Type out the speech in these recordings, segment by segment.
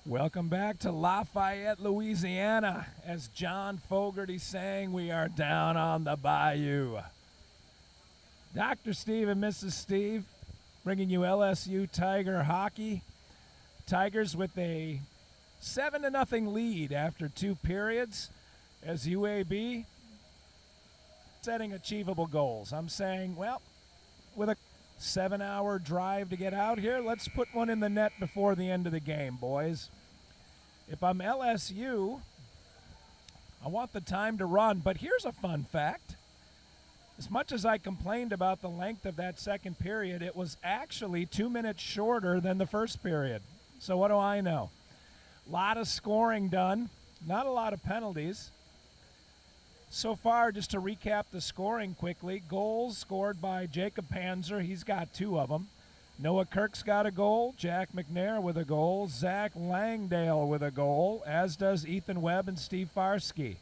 Welcome back to Lafayette, Louisiana. As John Fogerty sang, we are down on the bayou. Dr. Steve and Mrs. Steve bringing you LSU Tiger hockey. Tigers with a 7-0 lead after 2 periods as UAB setting achievable goals. I'm saying, well, with a 7-hour drive to get out here, let's put one in the net before the end of the game, boys. If I'm LSU, I want the time to run. But here's a fun fact. As much as I complained about the length of that second period, it was actually 2 minutes shorter than the first period. So what do I know? A lot of scoring done, not a lot of penalties. So far, just to recap the scoring quickly, goals scored by Jacob Panzer. He's got 2 of them. Noah Kirk's got a goal. Jack McNair with a goal. Zach Langdale with a goal, as does Ethan Webb and Steve Farsky.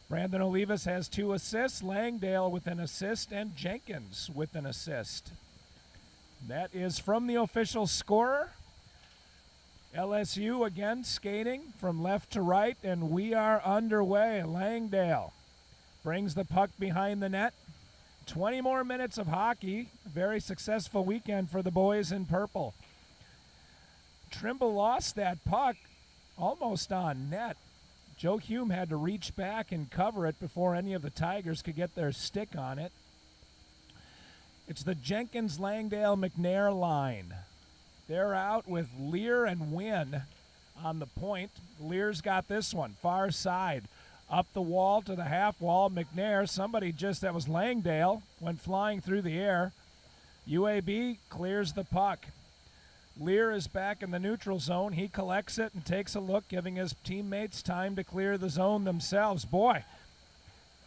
Brandon Olivas has 2 assists. Langdale with an assist, and Jenkins with an assist. That is from the official scorer. LSU again skating from left to right, and we are underway. Langdale brings the puck behind the net. 20 more minutes of hockey. Very successful weekend for the boys in purple. Trimble lost that puck almost on net. Joe Hume had to reach back and cover it before any of the Tigers could get their stick on it. It's the Jenkins, Langdale, McNair line. They're out with Lear and Wynn on the point. Lear's got this one, far side. Up the wall to the half wall, McNair, somebody just, that was Langdale, went flying through the air. UAB clears the puck. Lear is back in the neutral zone. He collects it and takes a look, giving his teammates time to clear the zone themselves. Boy,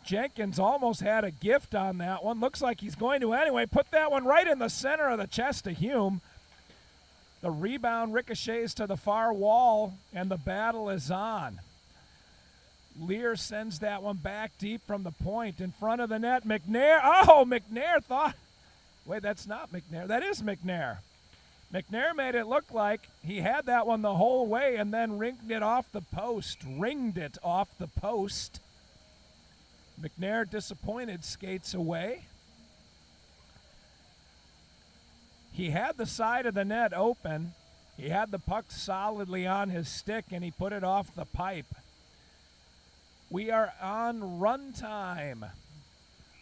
Jenkins almost had a gift on that one. Looks like he's going to anyway. Put that one right in the center of the chest of Hume. The rebound ricochets to the far wall, and the battle is on. Lear sends that one back deep from the point in front of the net. McNair, McNair thought, wait, that's not McNair. That is McNair. McNair made it look like he had that one the whole way and then ringed it off the post. McNair, disappointed, skates away. He had the side of the net open. He had the puck solidly on his stick, and he put it off the pipe. We are on run time.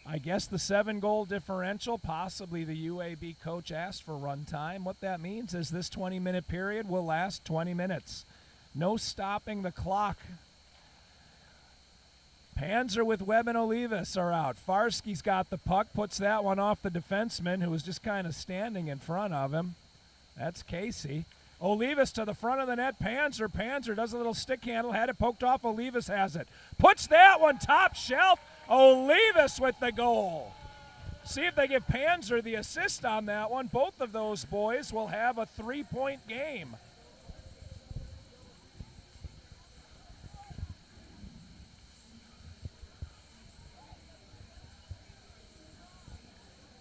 I guess the 7-goal differential, possibly the UAB coach asked for run time. What that means is this 20-minute period will last 20 minutes. No stopping the clock. Panzer with Webb and Olivas are out. Farsky's got the puck, puts that one off the defenseman who was just kind of standing in front of him. That's Casey. Olivas to the front of the net. Panzer does a little stick handle, had it poked off. Olivas has it. Puts that one top shelf. Olivas with the goal. See if they give Panzer the assist on that one. Both of those boys will have a 3-point game.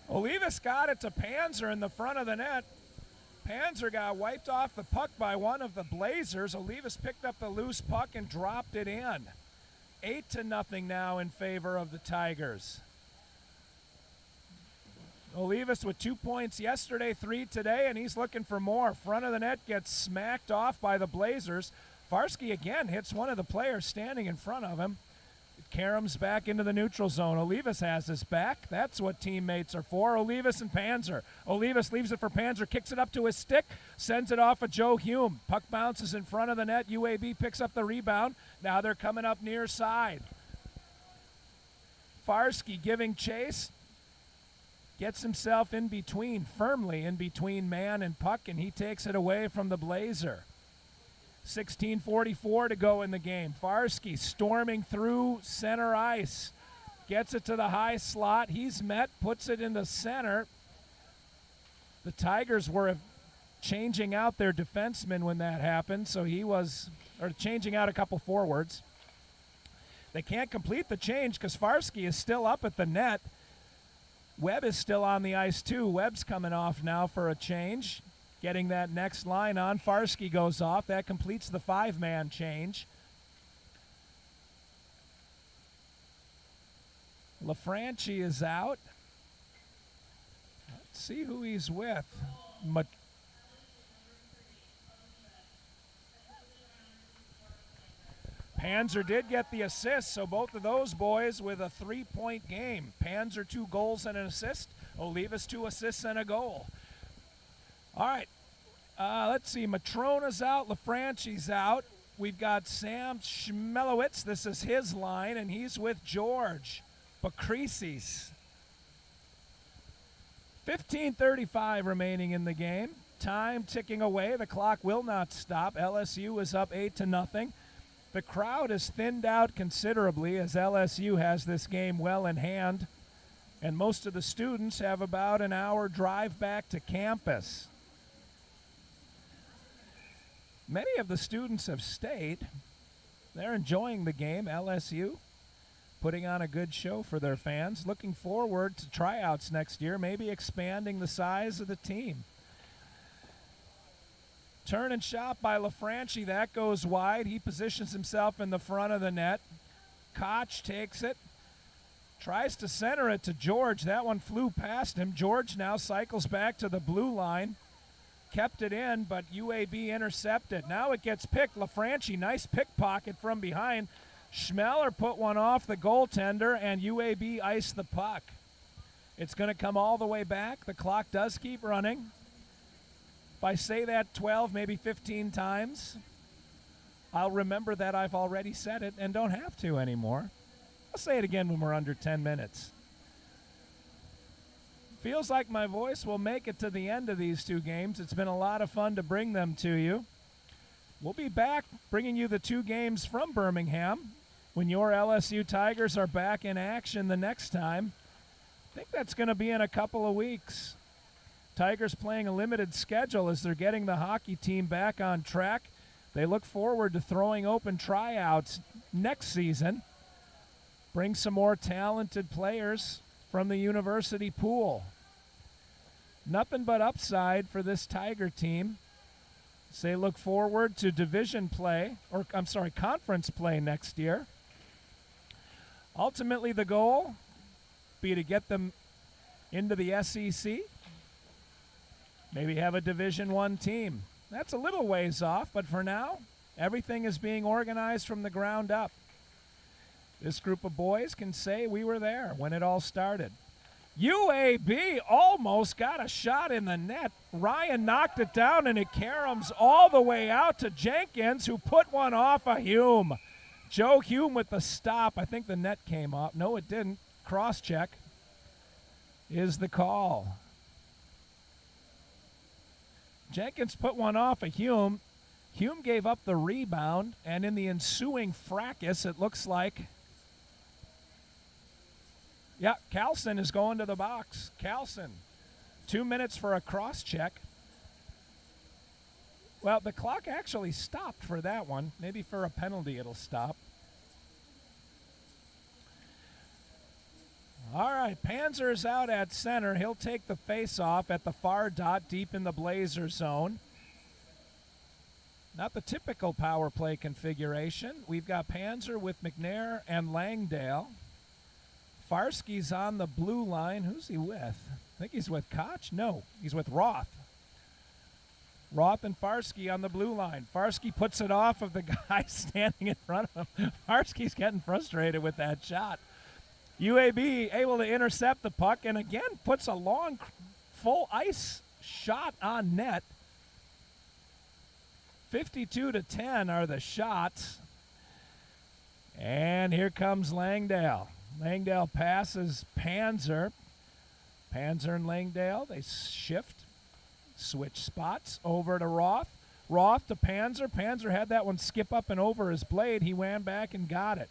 Olivas got it to Panzer in the front of the net. Panzer got wiped off the puck by one of the Blazers. Olivas picked up the loose puck and dropped it in. 8-0 now in favor of the Tigers. Olivas with 2 points yesterday, 3 today, and he's looking for more. Front of the net gets smacked off by the Blazers. Farsky again hits one of the players standing in front of him. Karem's back into the neutral zone. Olivas has his back. That's what teammates are for. Olivas and Panzer. Olivas leaves it for Panzer, kicks it up to his stick, sends it off of Joe Hume. Puck bounces in front of the net. UAB picks up the rebound. Now they're coming up near side. Farsky giving chase. Gets himself in between, firmly in between man and puck, and he takes it away from the Blazer. 16:44 to go in the game. Farsky storming through center ice. Gets it to the high slot. He's met, puts it in the center. The Tigers were changing out their defenseman when that happened, so changing out a couple forwards. They can't complete the change because Farsky is still up at the net. Webb is still on the ice too. Webb's coming off now for a change. getting that next line on. Farsky goes off. That completes the 5-man change. LaFranchi is out. Let's see who he's with. Panzer did get the assist, so both of those boys with a 3-point game. Panzer 2 goals and an assist. Olivas 2 assists and a goal. All right, let's see. Matrona's out. LaFranchi's out. We've got Sam Schmelowitz. This is his line, and he's with George Bakrisis. 15:35 remaining in the game. Time ticking away. The clock will not stop. LSU is up 8-0. The crowd is thinned out considerably as LSU has this game well in hand, and most of the students have about an hour drive back to campus. Many of the students have stayed. They're enjoying the game. LSU putting on a good show for their fans, looking forward to tryouts next year, maybe expanding the size of the team. Turn and shot by LaFranchi. That goes wide. He positions himself in the front of the net. Koch takes it. Tries to center it to George. That one flew past him. George now cycles back to the blue line. Kept it in, but UAB intercepted. Now it gets picked. LaFranchi, nice pickpocket from behind. Schmeller put one off the goaltender, and UAB iced the puck. It's going to come all the way back. The clock does keep running. If I say that 12, maybe 15 times, I'll remember that I've already said it and don't have to anymore. I'll say it again when we're under 10 minutes. Feels like my voice will make it to the end of these two games. It's been a lot of fun to bring them to you. We'll be back bringing you the 2 games from Birmingham when your LSU Tigers are back in action the next time. I think that's going to be in a couple of weeks. Tigers playing a limited schedule as they're getting the hockey team back on track. They look forward to throwing open tryouts next season. Bring some more talented players from the university pool. Nothing but upside for this Tiger team. They look forward to division play, conference play next year. Ultimately, the goal be to get them into the SEC. Maybe have a Division I team. That's a little ways off, but for now, everything is being organized from the ground up. This group of boys can say we were there when it all started. UAB almost got a shot in the net. Ryan knocked it down, and it caroms all the way out to Jenkins, who put one off of Hume. Joe Hume with the stop. I think the net came off. No, it didn't. Cross-check is the call. Jenkins put one off of Hume. Hume gave up the rebound, and in the ensuing fracas, it looks like, Carlson is going to the box. Carlson, 2 minutes for a cross-check. Well, the clock actually stopped for that one. Maybe for a penalty it'll stop. All right, Panzer's out at center. He'll take the face-off at the far dot deep in the Blazer zone. Not the typical power play configuration. We've got Panzer with McNair and Langdale. Farsky's on the blue line. Who's he with? I think he's with Koch. No, he's with Roth. Roth and Farsky on the blue line. Farsky puts it off of the guy standing in front of him. Farsky's getting frustrated with that shot. UAB able to intercept the puck and again puts a long full ice shot on net. 52-10 are the shots. And here comes Langdale. Langdale passes Panzer. Panzer and Langdale, they switch spots over to Roth. Roth to Panzer. Panzer had that one skip up and over his blade. He ran back and got it.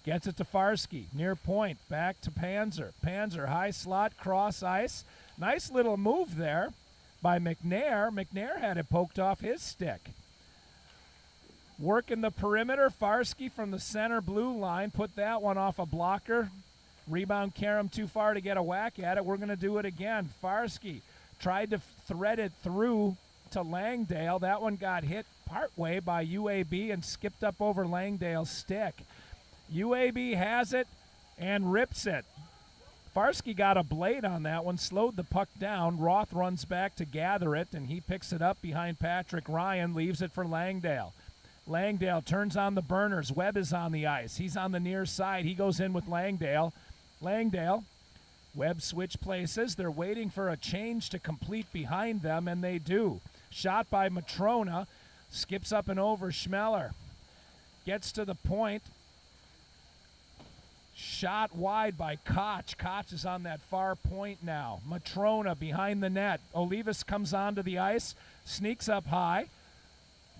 Gets it to Farsky, near point, back to Panzer. Panzer, high slot, cross ice. Nice little move there by McNair. McNair had it poked off his stick. Working the perimeter, Farsky from the center blue line, put that one off a blocker. Rebound Karam too far to get a whack at it. We're going to do it again. Farsky tried to thread it through to Langdale. That one got hit partway by UAB and skipped up over Langdale's stick. UAB has it and rips it. Farsky got a blade on that one, slowed the puck down. Roth runs back to gather it, and he picks it up behind Patrick Ryan, leaves it for Langdale. Langdale turns on the burners. Webb is on the ice. He's on the near side. He goes in with Langdale. Webb switch places. They're waiting for a change to complete behind them, and they do. Shot by Matrona. Skips up and over Schmeller. Gets to the point. Shot wide by Koch. Koch is on that far point now. Matrona behind the net. Olivas comes onto the ice. Sneaks up high.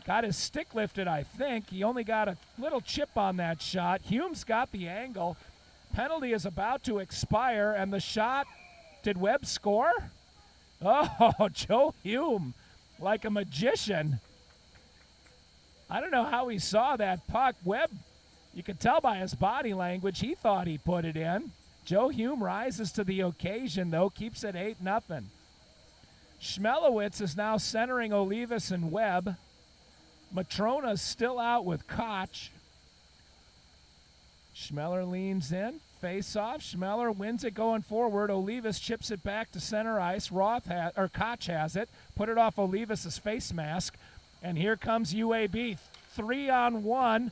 Got his stick lifted, I think. He only got a little chip on that shot. Hume's got the angle. Penalty is about to expire, and the shot, did Webb score? Oh, Joe Hume, like a magician. I don't know how he saw that puck. Webb, you could tell by his body language, he thought he put it in. Joe Hume rises to the occasion, though, keeps it 8-0. Schmelowitz is now centering Olivas and Webb. Matrona's still out with Koch. Schmeller leans in, face off. Schmeller wins it going forward. Olivas chips it back to center ice. Koch has it. Put it off Olivas' face mask. And here comes UAB. 3-on-1.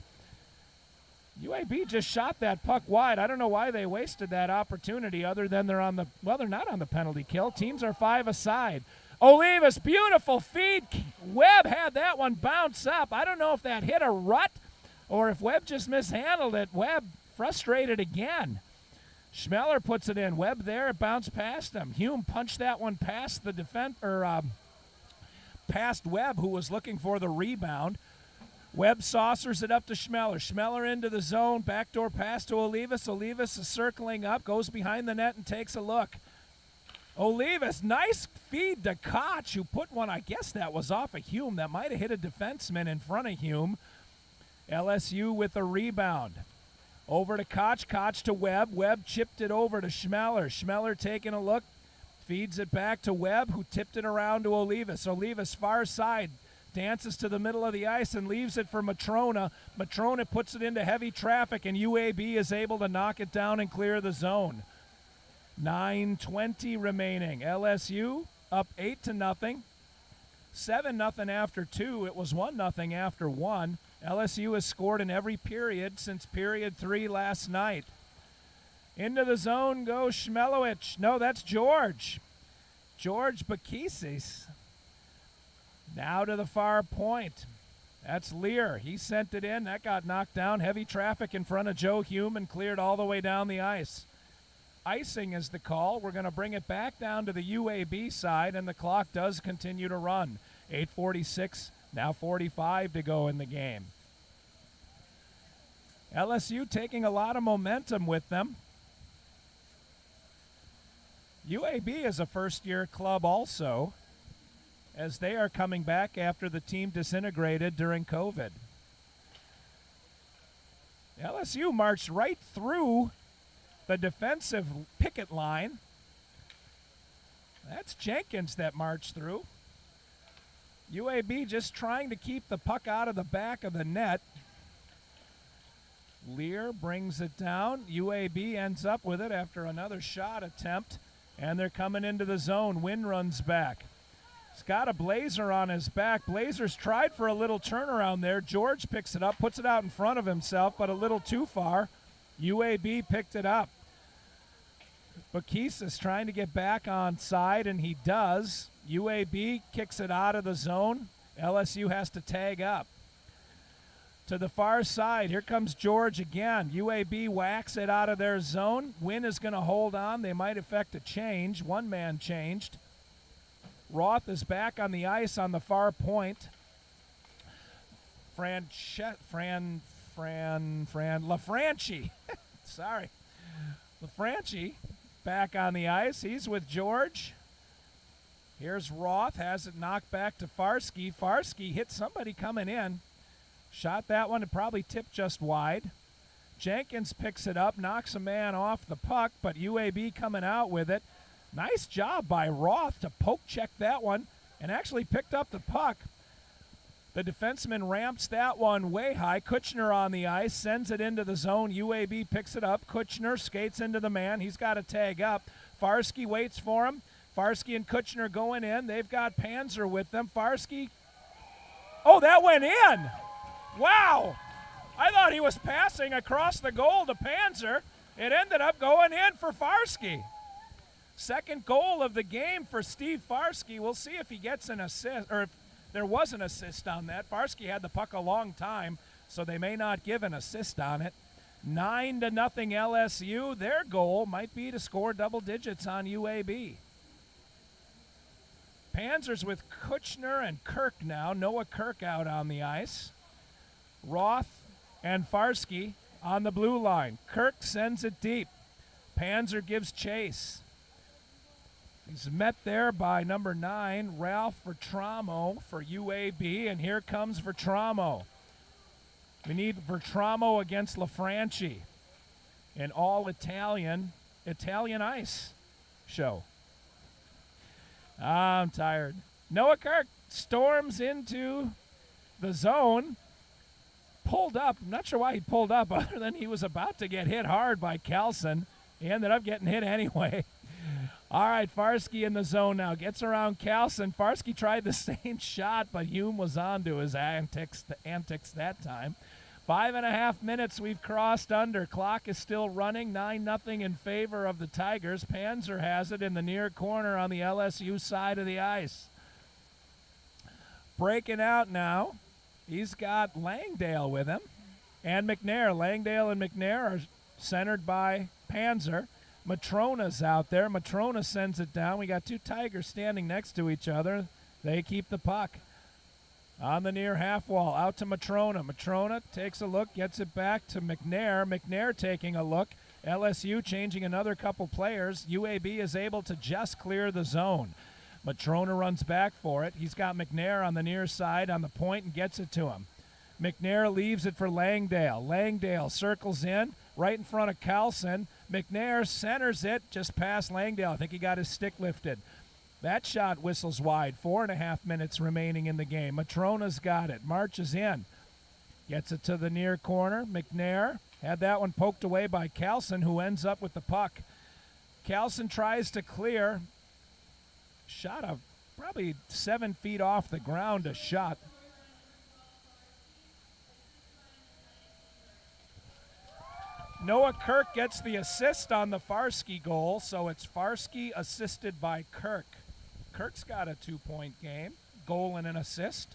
UAB just shot that puck wide. I don't know why they wasted that opportunity other than they're not on the penalty kill. Teams are 5 aside. Olivas, beautiful feed. Webb had that one bounce up. I don't know if that hit a rut or if Webb just mishandled it. Webb frustrated again. Schmeller puts it in. Webb there, it bounced past him. Hume punched that one past the past Webb, who was looking for the rebound. Webb saucers it up to Schmeller. Schmeller into the zone. Backdoor pass to Olivas. Olivas is circling up, goes behind the net and takes a look. Olivas, nice feed to Koch, who put one, I guess that was off of Hume. That might have hit a defenseman in front of Hume. LSU with a rebound. Over to Koch, Koch to Webb. Webb chipped it over to Schmeller. Schmeller taking a look, feeds it back to Webb, who tipped it around to Olivas. Olivas far side, dances to the middle of the ice and leaves it for Matrona. Matrona puts it into heavy traffic, and UAB is able to knock it down and clear the zone. 9:20 remaining. LSU up 8-0. 7-0 after 2. It was 1-0 after 1. LSU has scored in every period since period 3 last night. Into the zone goes Schmelowicz. No, that's George. George Bakisis. Now to the far point. That's Lear. He sent it in. That got knocked down. Heavy traffic in front of Joe Hume and cleared all the way down the ice. Icing is the call. We're going to bring it back down to the UAB side, and the clock does continue to run. 8:46, now 45 to go in the game. LSU taking a lot of momentum with them. UAB is a first-year club also, as they are coming back after the team disintegrated during COVID. LSU marched right through the defensive picket line. That's Jenkins that marched through. UAB just trying to keep the puck out of the back of the net. Lear brings it down. UAB ends up with it after another shot attempt, and they're coming into the zone. Wynn runs back. He's got a Blazer on his back. Blazers tried for a little turnaround there. George picks it up, puts it out in front of himself, but a little too far. UAB picked it up. Bakisis trying to get back on side, and he does. UAB kicks it out of the zone. LSU has to tag up. To the far side, here comes George again. UAB whacks it out of their zone. Wynn is going to hold on. They might effect a change. One man changed. Roth is back on the ice on the far point. LaFranchi. Sorry. LaFranchi back on the ice. He's with George. Here's Roth. Has it knocked back to Farsky. Farsky hit somebody coming in. Shot that one. It probably tipped just wide. Jenkins picks it up, knocks a man off the puck, but UAB coming out with it. Nice job by Roth to poke check that one. and actually picked up the puck. The defenseman ramps that one way high. Kutchner on the ice, sends it into the zone. UAB picks it up. Kutchner skates into the man. He's got to tag up. Farsky waits for him. Farsky and Kutchner going in. They've got Panzer with them. Farsky. Oh, that went in. Wow. I thought he was passing across the goal to Panzer. It ended up going in for Farsky. Second goal of the game for Steve Farsky. We'll see if he gets an assist, or if there was an assist on that. Farsky had the puck a long time, so they may not give an assist on it. 9-0 LSU. Their goal might be to score double digits on UAB. Panzer's with Kutchner and Kirk now. Noah Kirk out on the ice. Roth and Farsky on the blue line. Kirk sends it deep. Panzer gives chase. He's met there by number 9, Ralph Vertramo for UAB, and here comes Vertramo. We need Vertramo against LaFranchi. An all-Italian ice show. I'm tired. Noah Kirk storms into the zone. Pulled up. I'm not sure why he pulled up other than he was about to get hit hard by Kelson. He ended up getting hit anyway. All right, Farsky in the zone now. Gets around Kelson. Farsky tried the same shot, but Hume was on to his antics that time. 5.5 minutes we've crossed under. Clock is still running. 9-0 in favor of the Tigers. Panzer has it in the near corner on the LSU side of the ice. Breaking out now. He's got Langdale with him and McNair. Langdale and McNair are centered by Panzer. Matrona's out there. Matrona sends it down. We got two Tigers standing next to each other. They keep the puck. On the near half wall, out to Matrona. Matrona takes a look, gets it back to McNair. McNair taking a look. LSU changing another couple players. UAB is able to just clear the zone. Matrona runs back for it. He's got McNair on the near side on the point and gets it to him. McNair leaves it for Langdale. Langdale circles in right in front of Carlson. McNair centers it just past Langdale. I think he got his stick lifted. That shot whistles wide. 4.5 minutes remaining in the game. Matrona's got it. Marches in. Gets it to the near corner. McNair had that one poked away by Carlson, who ends up with the puck. Carlson tries to clear. Shot of probably 7 feet off the ground, a shot. Noah Kirk gets the assist on the Farsky goal, so it's Farsky assisted by Kirk. Kirk's got a 2-point game, goal and an assist.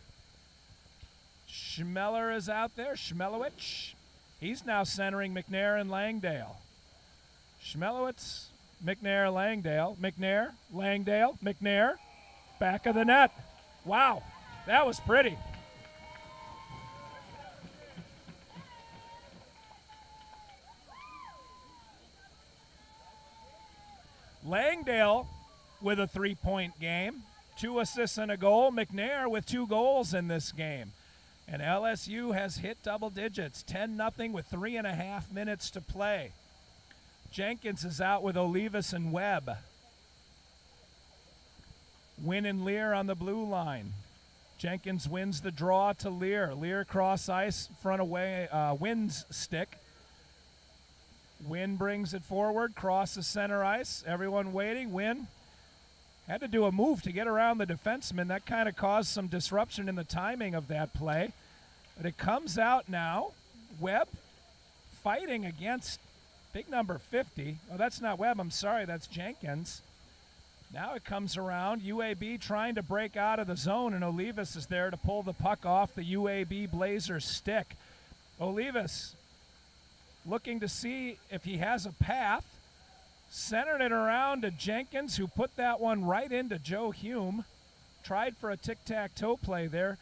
Schmeller is out there, Schmelowitz. He's now centering McNair and Langdale. Schmelowitz, McNair, Langdale, McNair, Langdale, McNair, back of the net. Wow, that was pretty. Langdale with a 3-point game, 2 assists and a goal. McNair with 2 goals in this game. And LSU has hit double digits, 10-0 with 3.5 minutes to play. Jenkins is out with Olivas and Webb. Wynn and Lear on the blue line. Jenkins wins the draw to Lear. Lear cross ice, front away, Wynn's stick. Wynn brings it forward, crosses center ice. Everyone waiting. Wynn had to do a move to get around the defenseman. That kind of caused some disruption in the timing of that play. But it comes out now. Webb fighting against big number 50. Oh, that's not Webb. I'm sorry. That's Jenkins. Now it comes around. UAB trying to break out of the zone, and Olivas is there to pull the puck off the UAB Blazers stick. Olivas looking to see if he has a path. Centered it around to Jenkins, who put that one right into Joe Hume. Tried for a tic-tac-toe play there.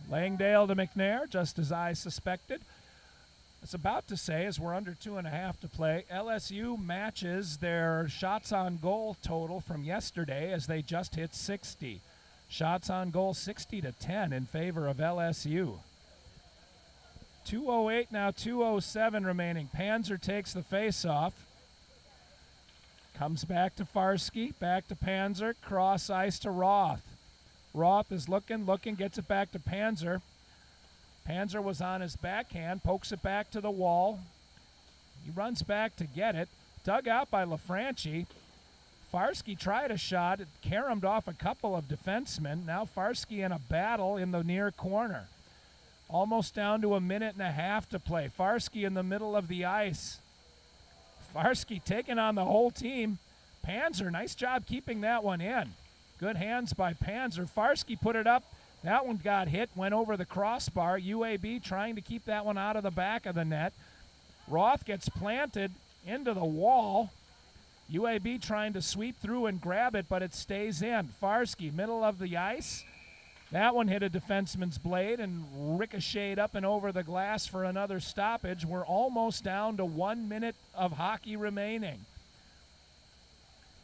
Langdale to McNair, just as I suspected. I was about to say, as we're under 2.5 to play, LSU matches their shots on goal total from yesterday as they just hit 60. Shots on goal 60-10 in favor of LSU. 2:08 now, 2:07 remaining. Panzer takes the face-off. Comes back to Farsky, back to Panzer, cross ice to Roth. Roth is looking, gets it back to Panzer. Panzer was on his backhand, pokes it back to the wall. He runs back to get it. Dug out by LaFranchi. Farsky tried a shot. It caromed off a couple of defensemen. Now Farsky in a battle in the near corner. Almost down to a minute and a half to play. Farsky in the middle of the ice. Farsky taking on the whole team. Panzer, nice job keeping that one in. Good hands by Panzer. Farsky put it up. That one got hit, went over the crossbar. UAB trying to keep that one out of the back of the net. Roth gets planted into the wall. UAB trying to sweep through and grab it, but it stays in. Farsky, middle of the ice. That one hit a defenseman's blade and ricocheted up and over the glass for another stoppage. We're almost down to 1 minute of hockey remaining.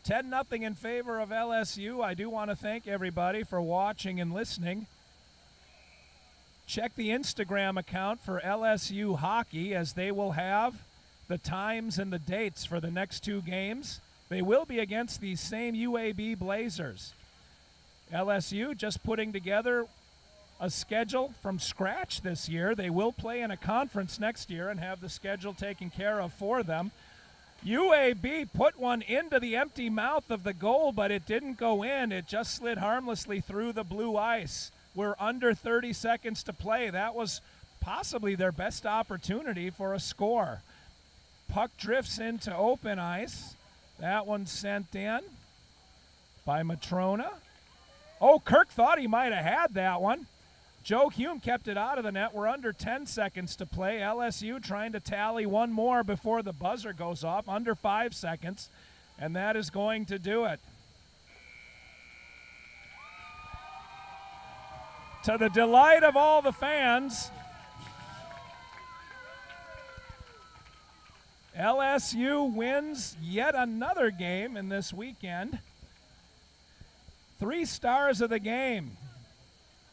10-0 in favor of LSU. I do want to thank everybody for watching and listening. Check the Instagram account for LSU Hockey, as they will have the times and the dates for the next two games. They will be against these same UAB Blazers. LSU just putting together a schedule from scratch this year. They will play in a conference next year and have the schedule taken care of for them. UAB put one into the empty mouth of the goal, but it didn't go in. It just slid harmlessly through the blue ice. We're under 30 seconds to play. That was possibly their best opportunity for a score. Puck drifts into open ice. That one sent in by Matrona. Oh, Kirk thought he might have had that one. Joe Hume kept it out of the net. We're under 10 seconds to play. LSU trying to tally one more before the buzzer goes off. Under 5 seconds. And that is going to do it. To the delight of all the fans, LSU wins yet another game in this weekend. 3 stars of the game.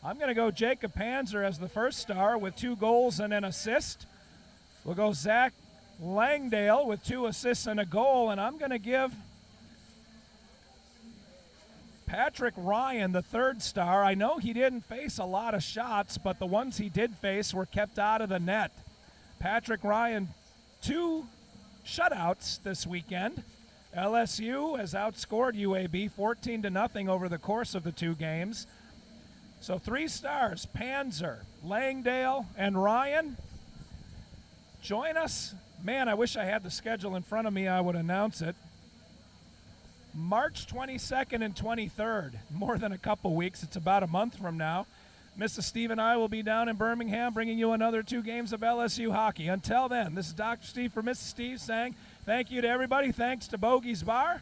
I'm going to go Jacob Panzer as the first star with 2 goals and an assist. We'll go Zach Langdale with 2 assists and a goal, and I'm going to give Patrick Ryan the 3rd star. I know he didn't face a lot of shots, but the ones he did face were kept out of the net. Patrick Ryan, 2 shutouts this weekend. LSU has outscored UAB 14-0 over the course of the 2 games. So 3 stars, Panzer, Langdale, and Ryan. Join us. Man, I wish I had the schedule in front of me. I would announce it. March 22nd and 23rd, more than a couple weeks. It's about a month from now. Mrs. Steve and I will be down in Birmingham bringing you another 2 games of LSU hockey. Until then, this is Dr. Steve for Mrs. Steve saying thank you to everybody. Thanks to Bogey's Bar.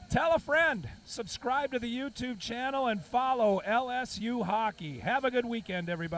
Tell a friend. Subscribe to the YouTube channel and follow LSU Hockey. Have a good weekend, everybody.